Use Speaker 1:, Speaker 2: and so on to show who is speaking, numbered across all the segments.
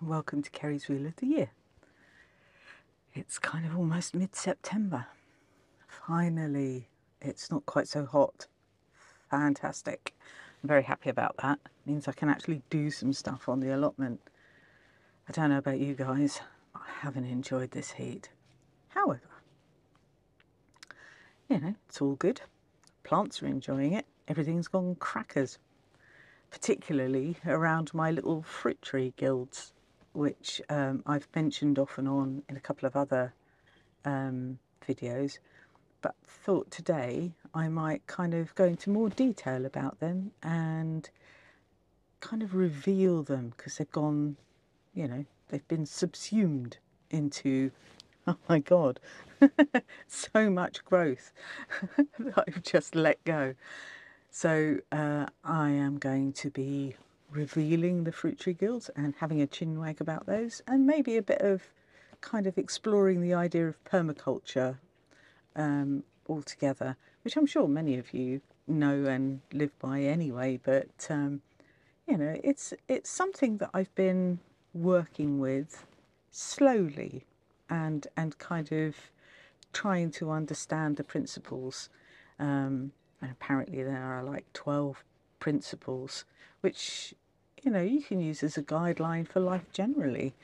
Speaker 1: and welcome to Kerry's Wheel of the Year. It's kind of almost mid-September. Finally, it's not quite so hot. Fantastic. I'm very happy about that. It means I can actually do some stuff on the allotment. I don't know about you guys, but I haven't enjoyed this heat. However, you know, it's all good. Plants are enjoying it. Everything's gone crackers. Particularly around my little fruit tree guilds, which I've mentioned off and on in a couple of other videos, but thought today I might kind of go into more detail about them and kind of reveal them, because they've gone, you know, they've been subsumed into, oh my god, so much growth that I've just let go. So I am going to be revealing the fruit tree guilds and having a chinwag about those, and maybe a bit of kind of exploring the idea of permaculture altogether, which I'm sure many of you know and live by anyway, but you know, it's something that I've been working with slowly and kind of trying to understand the principles. And apparently there are like 12 principles, which, you know, you can use as a guideline for life generally,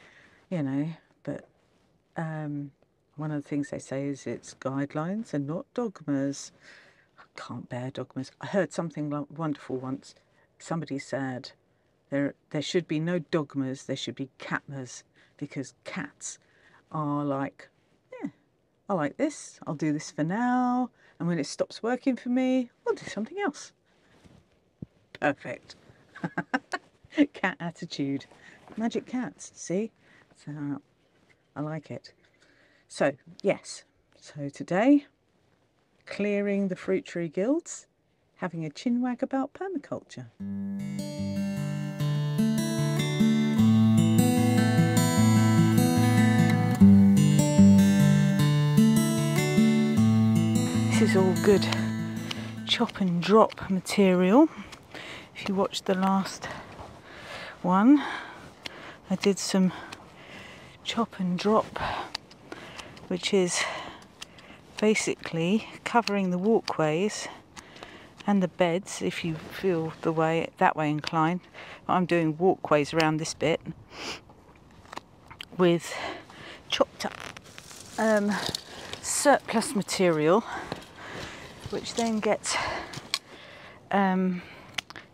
Speaker 1: you know, but one of the things they say is it's guidelines and not dogmas. I can't bear dogmas. I heard something wonderful once. Somebody said there should be no dogmas, there should be catmas, because cats are like, yeah, I like this, I'll do this for now, and when it stops working for me, I'll do something else. Perfect. Cat attitude. Magic cats, see? So I like it. So, yes. So today, clearing the fruit tree guilds, having a chinwag about permaculture. This is all good chop and drop material. If you watched the last one, I did some chop and drop, which is basically covering the walkways and the beds if you feel that way inclined. I'm doing walkways around this bit with chopped up surplus material, which then gets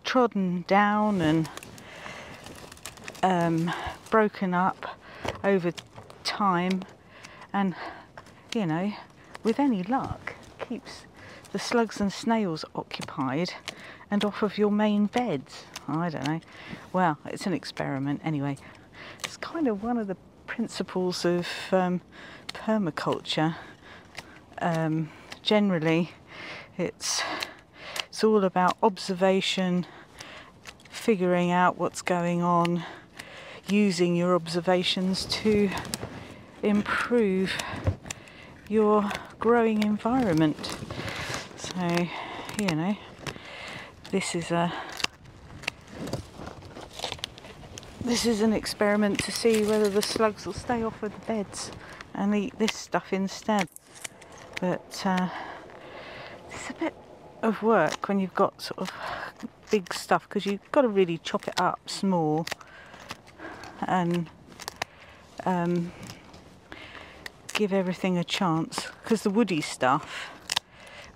Speaker 1: trodden down and broken up over time, and, you know, with any luck, keeps the slugs and snails occupied and off of your main beds. I don't know. Well, it's an experiment anyway. It's kind of one of the principles of permaculture. Generally, it's all about observation, figuring out what's going on, using your observations to improve your growing environment. So, you know, this is an experiment to see whether the slugs will stay off of the beds and eat this stuff instead. But it's a bit of work when you've got sort of big stuff, because you've got to really chop it up small and give everything a chance, because the woody stuff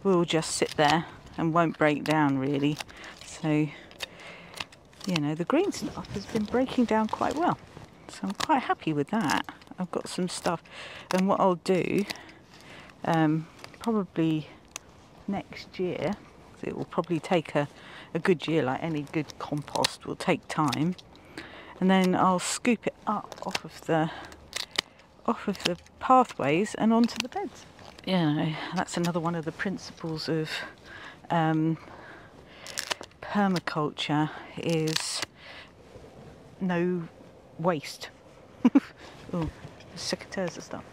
Speaker 1: will just sit there and won't break down really. So, you know, the green stuff has been breaking down quite well, so I'm quite happy with that. I've got some stuff, and what I'll do probably next year, it will probably take a good year, like any good compost will take time, and then I'll scoop it up off of the pathways and onto the beds. You know, that's another one of the principles of permaculture, is no waste. Oh, the secateurs are stuck.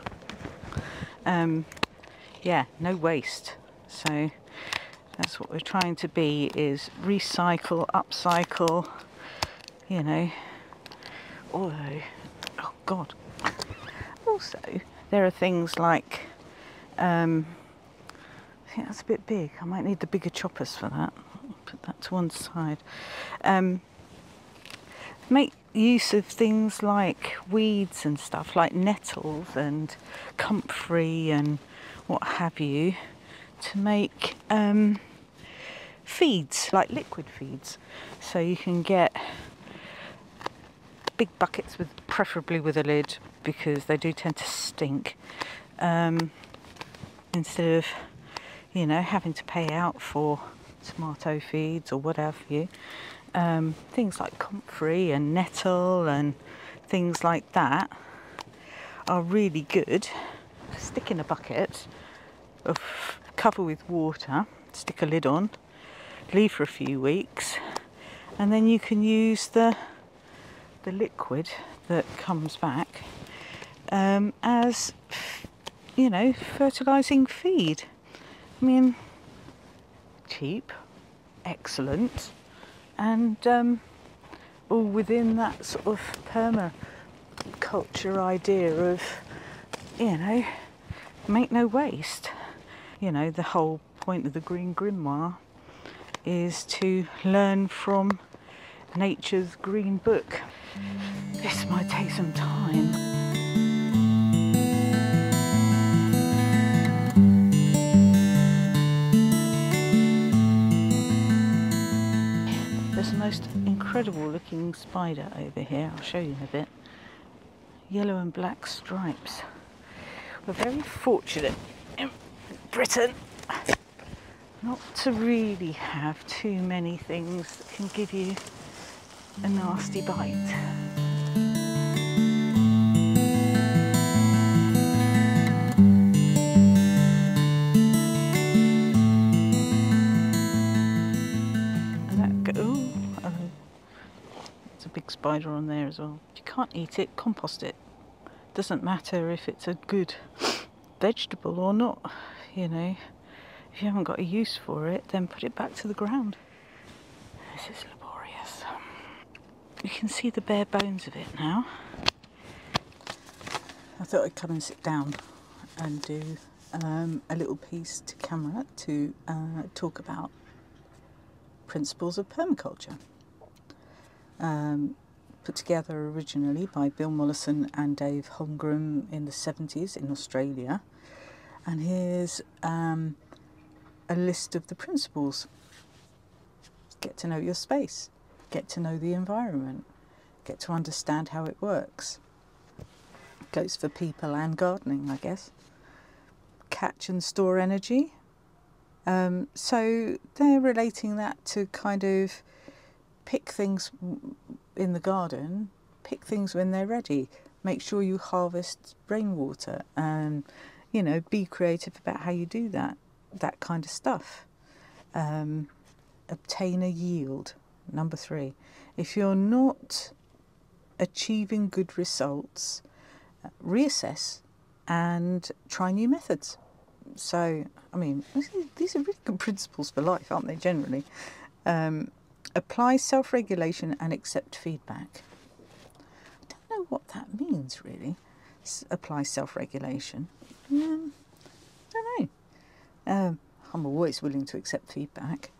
Speaker 1: Yeah, no waste. So that's what we're trying to be, is recycle, upcycle, you know. Although God. Also, there are things like, I think that's a bit big. I might need the bigger choppers for that. I'll put that to one side. Make use of things like weeds and stuff, like nettles and comfrey and what have you, to make feeds, like liquid feeds. So you can get big buckets, with preferably with a lid, because they do tend to stink, instead of, you know, having to pay out for tomato feeds or what have you. Things like comfrey and nettle and things like that are really good. Stick in a bucket, cover with water, stick a lid on, leave for a few weeks, and then you can use the liquid that comes back as, you know, fertilising feed. I mean, cheap, excellent, and all within that sort of permaculture idea of, you know, make no waste. You know, the whole point of the Green Grimoire is to learn from nature's green book. This might take some time. There's the most incredible looking spider over here. I'll show you in a bit. Yellow and black stripes. We're very fortunate in Britain not to really have too many things that can give you a nasty bite. And that there's a big spider on there as well. If you can't eat it, compost it. Doesn't matter if it's a good vegetable or not, you know. If you haven't got a use for it, then put it back to the ground. This is laborious. You can see the bare bones of it now. I thought I'd come and sit down and do a little piece to camera to talk about Principles of Permaculture. Put together originally by Bill Mollison and Dave Holmgren in the 70s in Australia. And here's a list of the principles. Get to know your space, get to know the environment, get to understand how it works. Goes for people and gardening, I guess. Catch and store energy. So they're relating that to kind of pick things in the garden, pick things when they're ready. Make sure you harvest rainwater and, you know, be creative about how you do that kind of stuff. Obtain a yield, number 3. If you're not achieving good results, reassess and try new methods. So, I mean, these are really good principles for life, aren't they, generally? Apply self-regulation and accept feedback. I don't know what that means, really. Apply self-regulation. I don't know. I'm always willing to accept feedback.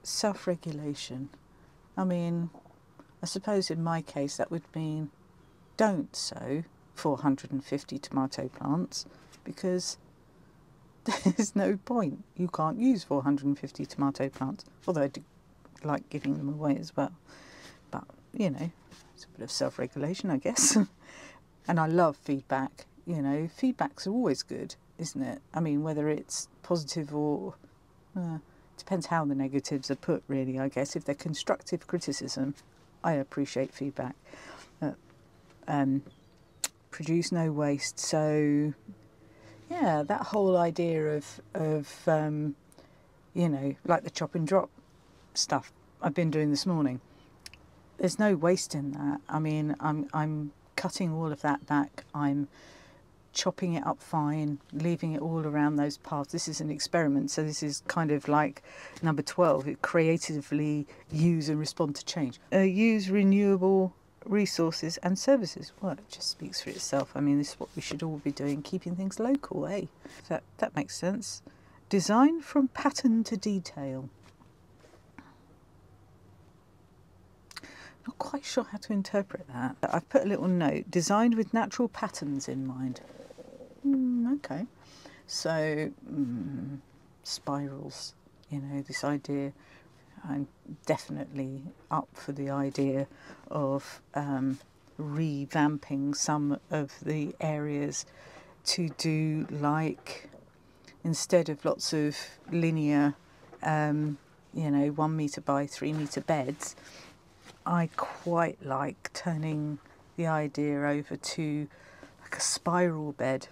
Speaker 1: Self-regulation. I mean, I suppose in my case that would mean don't sow 450 tomato plants, because there's no point. You can't use 450 tomato plants, although I do like giving them away as well. But, you know, it's a bit of self-regulation, I guess. And I love feedback. You know, feedback's always good, isn't it? I mean, whether it's positive or... depends how the negatives are put, really, I guess. If they're constructive criticism, I appreciate feedback. Produce no waste. So, yeah, that whole idea of you know, like the chop and drop stuff I've been doing this morning. There's no waste in that. I mean, I'm cutting all of that back. I'm chopping it up fine, leaving it all around those paths. This is an experiment, so this is kind of like number 12. Creatively use and respond to change. Use renewable resources and services. Well, it just speaks for itself. I mean, this is what we should all be doing, keeping things local, eh? That makes sense. Design from pattern to detail. Not quite sure how to interpret that. I've put a little note, designed with natural patterns in mind. Okay. So, spirals, you know, this idea. I'm definitely up for the idea of revamping some of the areas to do, like, instead of lots of linear, you know, 1 metre by 3 metre beds, I quite like turning the idea over to like a spiral bed,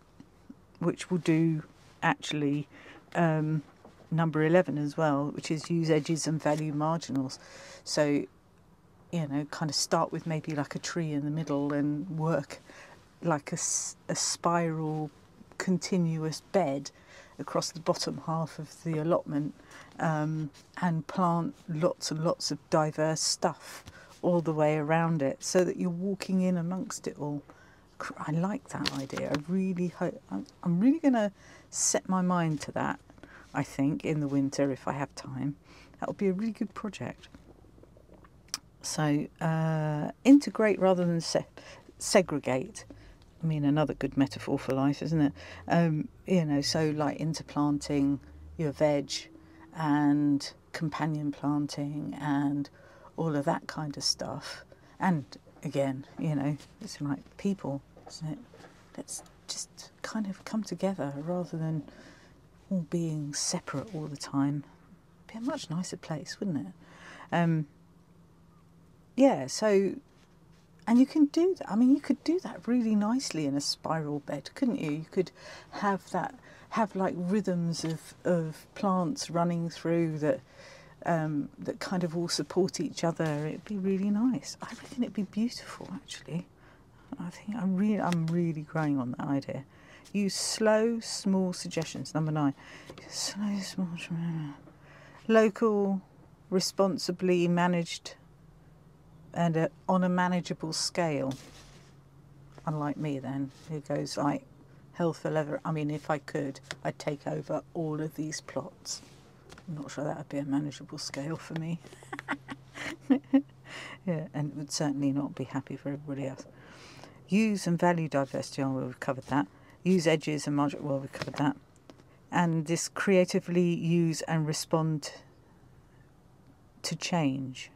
Speaker 1: which will do actually number 11 as well, which is use edges and value marginals. So, you know, kind of start with maybe like a tree in the middle and work like a spiral continuous bed across the bottom half of the allotment, and plant lots and lots of diverse stuff all the way around it, so that you're walking in amongst it all. I like that idea. I really hope, I'm really going to set my mind to that, I think, in the winter if I have time. That would be a really good project. So integrate rather than segregate. I mean, another good metaphor for life, isn't it? You know, so like interplanting your veg and companion planting and all of that kind of stuff. And again, you know, it's like people, isn't it? Let's just kind of come together rather than all being separate all the time. It'd be a much nicer place, wouldn't it? Yeah, so, and you can do that. I mean, you could do that really nicely in a spiral bed, couldn't you? You could have that, have like rhythms of plants running through that that kind of all support each other. It'd be really nice. I reckon it'd be beautiful, actually. I think I'm really growing on that idea. Use slow, small suggestions. Number 9. Slow, small, local, responsibly managed, and on a manageable scale. Unlike me, then, who goes like hell for leather. I mean, if I could, I'd take over all of these plots. I'm not sure that would be a manageable scale for me. Yeah, and it would certainly not be happy for everybody else. Use and value diversity. Oh, well, we've covered that. Use edges and margin. Well, we've covered that. And this creatively use and respond to change.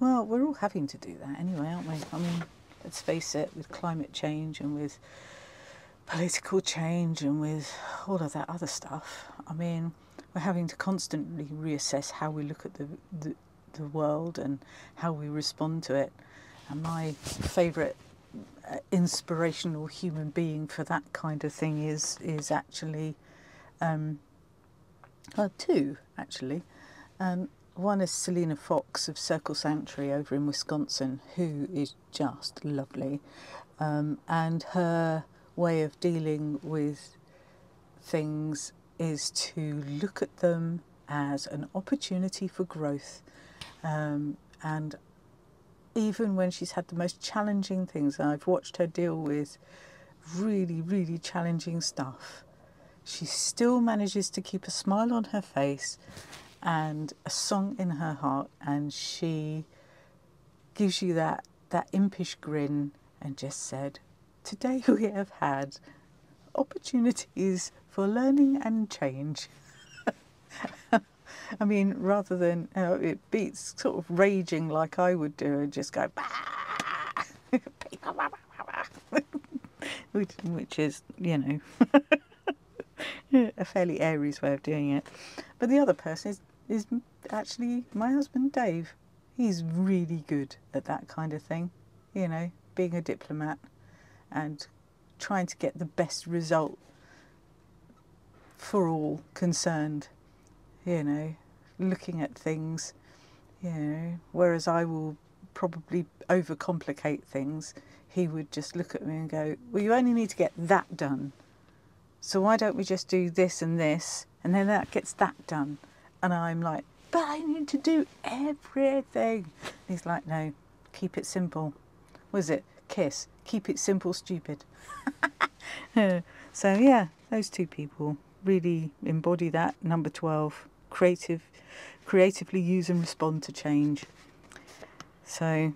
Speaker 1: Well, we're all having to do that anyway, aren't we? I mean, let's face it, with climate change and with political change and with all of that other stuff. I mean, we're having to constantly reassess how we look at the world and how we respond to it. And my favourite inspirational human being for that kind of thing is actually, well, 2 actually. One is Selena Fox of Circle Sanctuary over in Wisconsin, who is just lovely, and her way of dealing with things is to look at them as an opportunity for growth, and even when she's had the most challenging things, and I've watched her deal with really, really challenging stuff, she still manages to keep a smile on her face and a song in her heart, and she gives you that impish grin and just said, today we have had opportunities for learning and change. I mean, rather than, it beats sort of raging like I would do and just go, which is, you know, a fairly Aries way of doing it. But the other person is actually my husband, Dave. He's really good at that kind of thing, you know, being a diplomat and trying to get the best result for all concerned, you know, looking at things, you know, whereas I will probably overcomplicate things, he would just look at me and go, well, you only need to get that done, so why don't we just do this and this, and then that gets that done. And I'm like, but I need to do everything. And he's like, no, keep it simple. Was it? KISS. Keep it simple, stupid. So yeah, those two people really embody that. Number 12, creatively use and respond to change. So,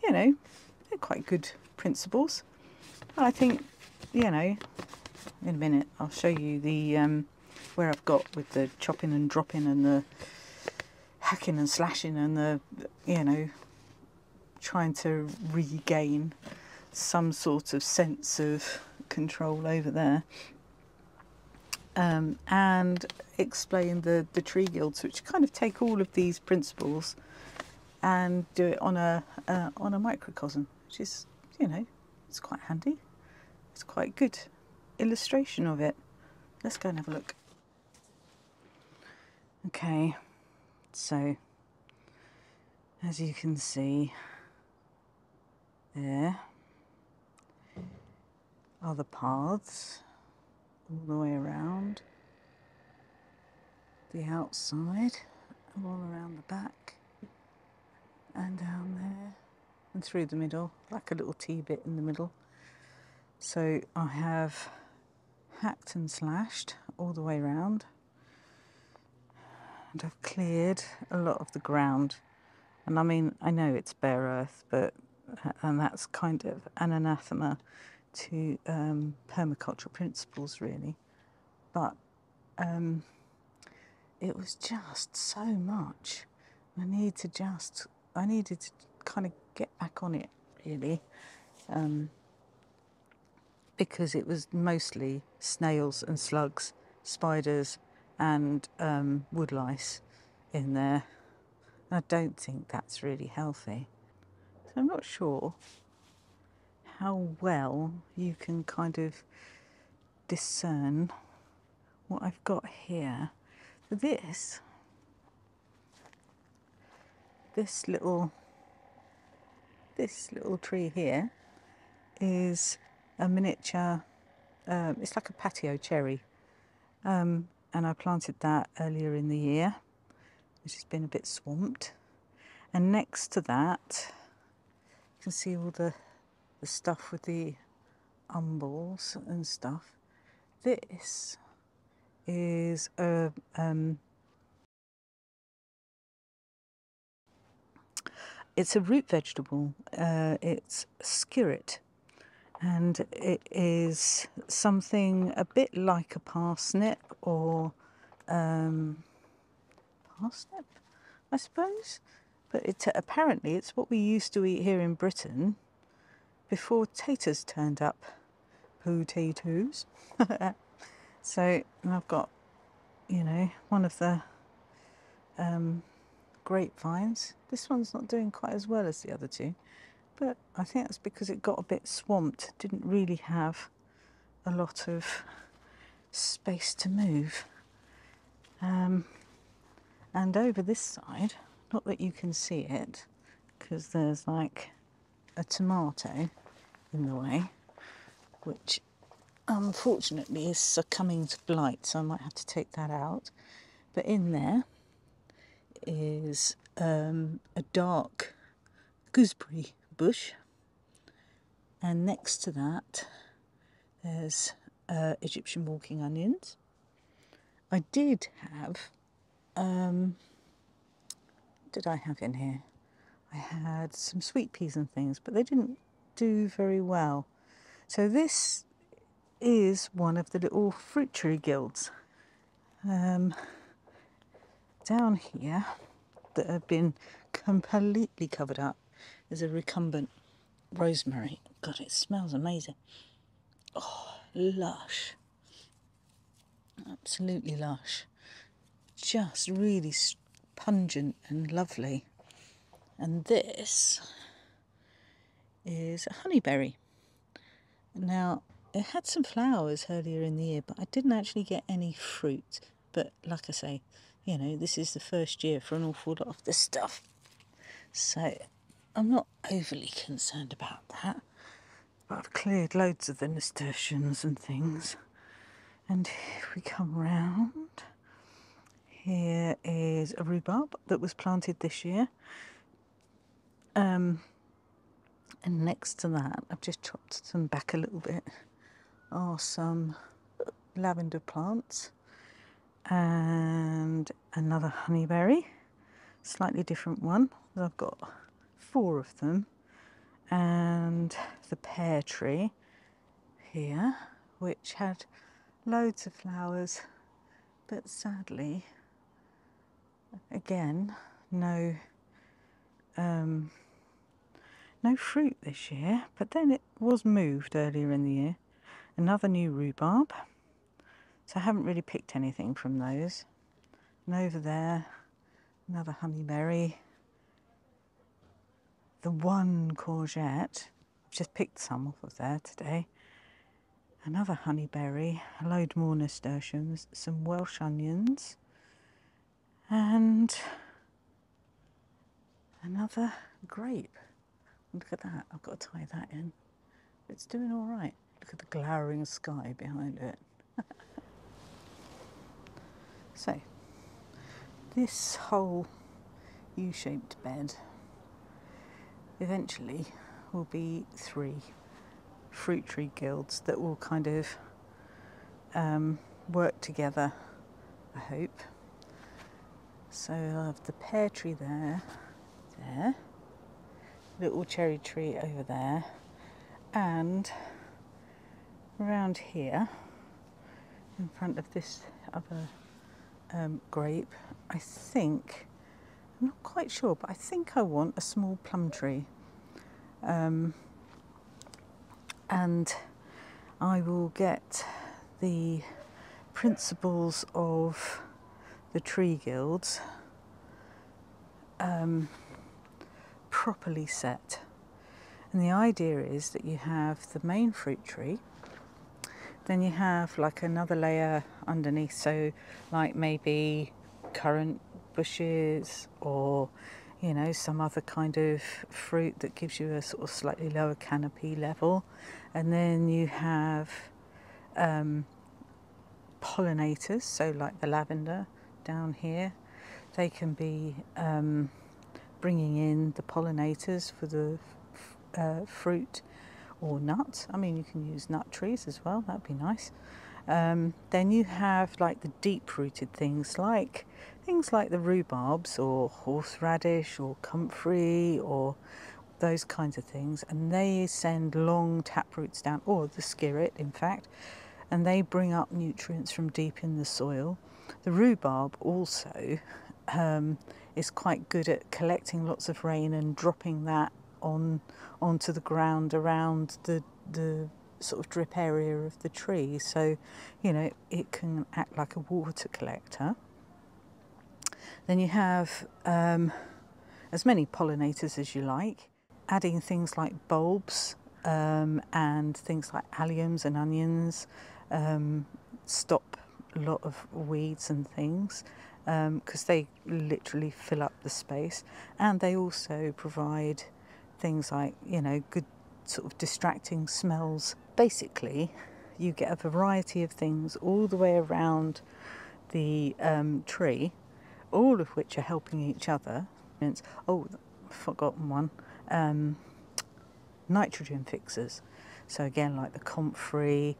Speaker 1: you know, they're quite good principles. I think, you know, in a minute I'll show you the where I've got with the chopping and dropping and the hacking and slashing and the, you know, trying to regain some sort of sense of control over there, and explain the tree guilds, which kind of take all of these principles and do it on a microcosm, which is, you know, it's quite handy. It's quite good illustration of it. Let's go and have a look. Okay, so as you can see, there are the paths all the way around the outside, all around the back and down there and through the middle, like a little T bit in the middle. So I have hacked and slashed all the way around, and I've cleared a lot of the ground. And I mean, I know it's bare earth, and that's kind of an anathema to permaculture principles, really. But it was just so much. I needed to kind of get back on it, really, because it was mostly snails and slugs, spiders and woodlice in there. I don't think that's really healthy. So I'm not sure how well you can kind of discern what I've got here. This little tree here is a miniature, it's like a patio cherry, and I planted that earlier in the year, which has been a bit swamped. And next to that, you can see all the stuff with the umbels and stuff. This is a it's a root vegetable. It's skirret, and it is something a bit like a parsnip or parsnip, I suppose. But apparently it's what we used to eat here in Britain before taters turned up. Potatoes. So I've got, you know, one of the grapevines. This one's not doing quite as well as the other two, but I think that's because it got a bit swamped. Didn't really have a lot of space to move. And over this side, not that you can see it, because there's like a tomato in the way, which unfortunately is succumbing to blight, so I might have to take that out. But in there is a dark gooseberry bush, and next to that there's Egyptian walking onions. I did have, what did I have in here? I had some sweet peas and things, but they didn't do very well. So this is one of the little fruit tree guilds down here that have been completely covered up. There's a recumbent rosemary. God, it smells amazing. Oh, lush. Absolutely lush. Just really pungent and lovely. And this is a honeyberry. Now, it had some flowers earlier in the year, but I didn't actually get any fruit. But like I say, you know, this is the first year for an awful lot of this stuff. So I'm not overly concerned about that. But I've cleared loads of the nasturtiums and things. And if we come round Here is a rhubarb that was planted this year. And next to that, I've just chopped them back a little bit, are some lavender plants and another honeyberry, slightly different one. I've got 4 of them, and the pear tree here, which had loads of flowers, but sadly, again, no fruit this year. But then it was moved earlier in the year. Another new rhubarb, so I haven't really picked anything from those. And over there, another honeyberry, the one courgette, I've just picked some off of there today, another honeyberry, a load more nasturtiums, some Welsh onions, and another grape. Look at that, I've got to tie that in. It's doing all right. Look at the glowering sky behind it. So, this whole U-shaped bed eventually will be 3 fruit tree guilds that will kind of work together, I hope. So I'll have the pear tree there, little cherry tree over there, and around here in front of this other grape, I think, I'm not quite sure, but I think I want a small plum tree. And I will get the Principles of the Tree Guilds properly set. And the idea is that you have the main fruit tree, then you have like another layer underneath, so like maybe currant bushes or, you know, some other kind of fruit that gives you a sort of slightly lower canopy level. And then you have pollinators, so like the lavender down here, they can be bringing in the pollinators for the fruit or nuts. I mean, you can use nut trees as well, that'd be nice. Then you have like the deep-rooted things like the rhubarbs or horseradish or comfrey or those kinds of things, and they send long tap roots down, or the skirret in fact, and they bring up nutrients from deep in the soil. The rhubarb also is quite good at collecting lots of rain and dropping that onto the ground around the sort of drip area of the tree, so you know it can act like a water collector. Then you have as many pollinators as you like, adding things like bulbs and things like alliums and onions stop a lot of weeds and things because they literally fill up the space, and they also provide things like, you know, good sort of distracting smells. Basically, you get a variety of things all the way around the tree, all of which are helping each other. Oh, forgotten one. Nitrogen fixers. So again, like the comfrey,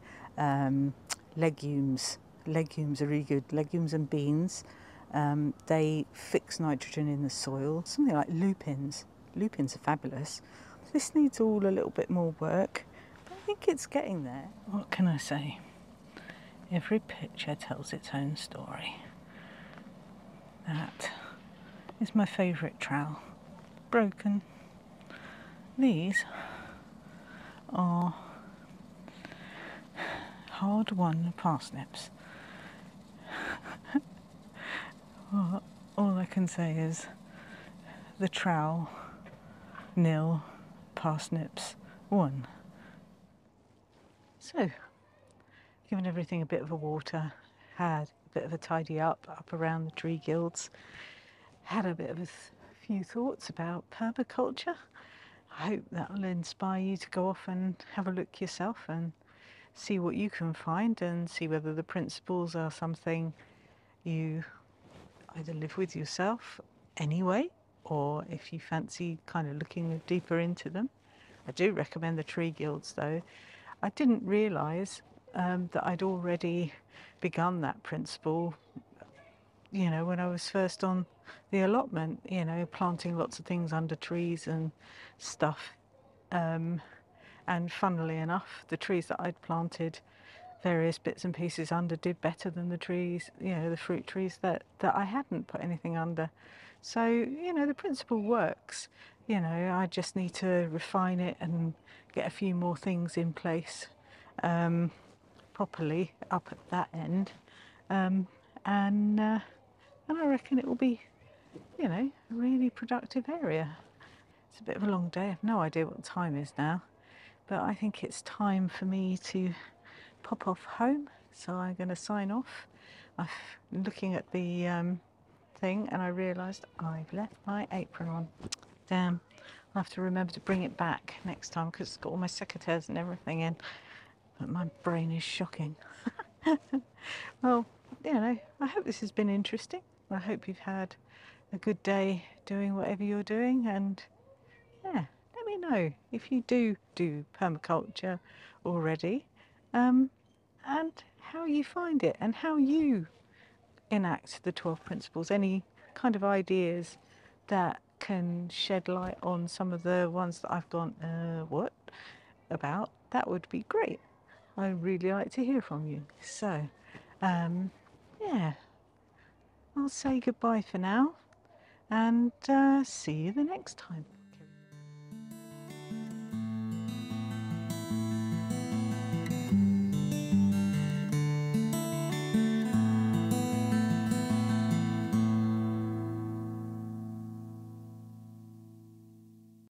Speaker 1: legumes. Legumes are really good. Legumes and beans. They fix nitrogen in the soil. Something like lupins. Lupins are fabulous. This needs all a little bit more work, but I think it's getting there. What can I say? Every picture tells its own story. That is my favourite trowel. Broken. These are hard-won parsnips. All I can say is the trowel, nil, parsnips, 1. So, given everything a bit of a water, had a bit of a tidy up around the tree guilds, had a bit of a few thoughts about permaculture. I hope that will inspire you to go off and have a look yourself and see what you can find and see whether the principles are something you either live with yourself anyway, or if you fancy kind of looking deeper into them. I do recommend the tree guilds though. I didn't realise that I'd already begun that principle, you know, when I was first on the allotment, you know, planting lots of things under trees and stuff. And funnily enough, the trees that I'd planted various bits and pieces under did better than the trees, you know, the fruit trees that I hadn't put anything under. So, you know, the principle works. You know, I just need to refine it and get a few more things in place properly up at that end. And I reckon it will be, you know, a really productive area. It's a bit of a long day. I have no idea what the time is now, but I think it's time for me to pop off home. So I'm going to sign off. I'm looking at the thing and I realised I've left my apron on. Damn, I'll have to remember to bring it back next time because it's got all my secateurs and everything in. But my brain is shocking. Well, you know, I hope this has been interesting. I hope you've had a good day doing whatever you're doing, and yeah, let me know if you do permaculture already, and how you find it and how you enact the 12 principles. Any kind of ideas that can shed light on some of the ones that I've gone, what about? That would be great. I'd really like to hear from you. So, yeah, I'll say goodbye for now and see you the next time.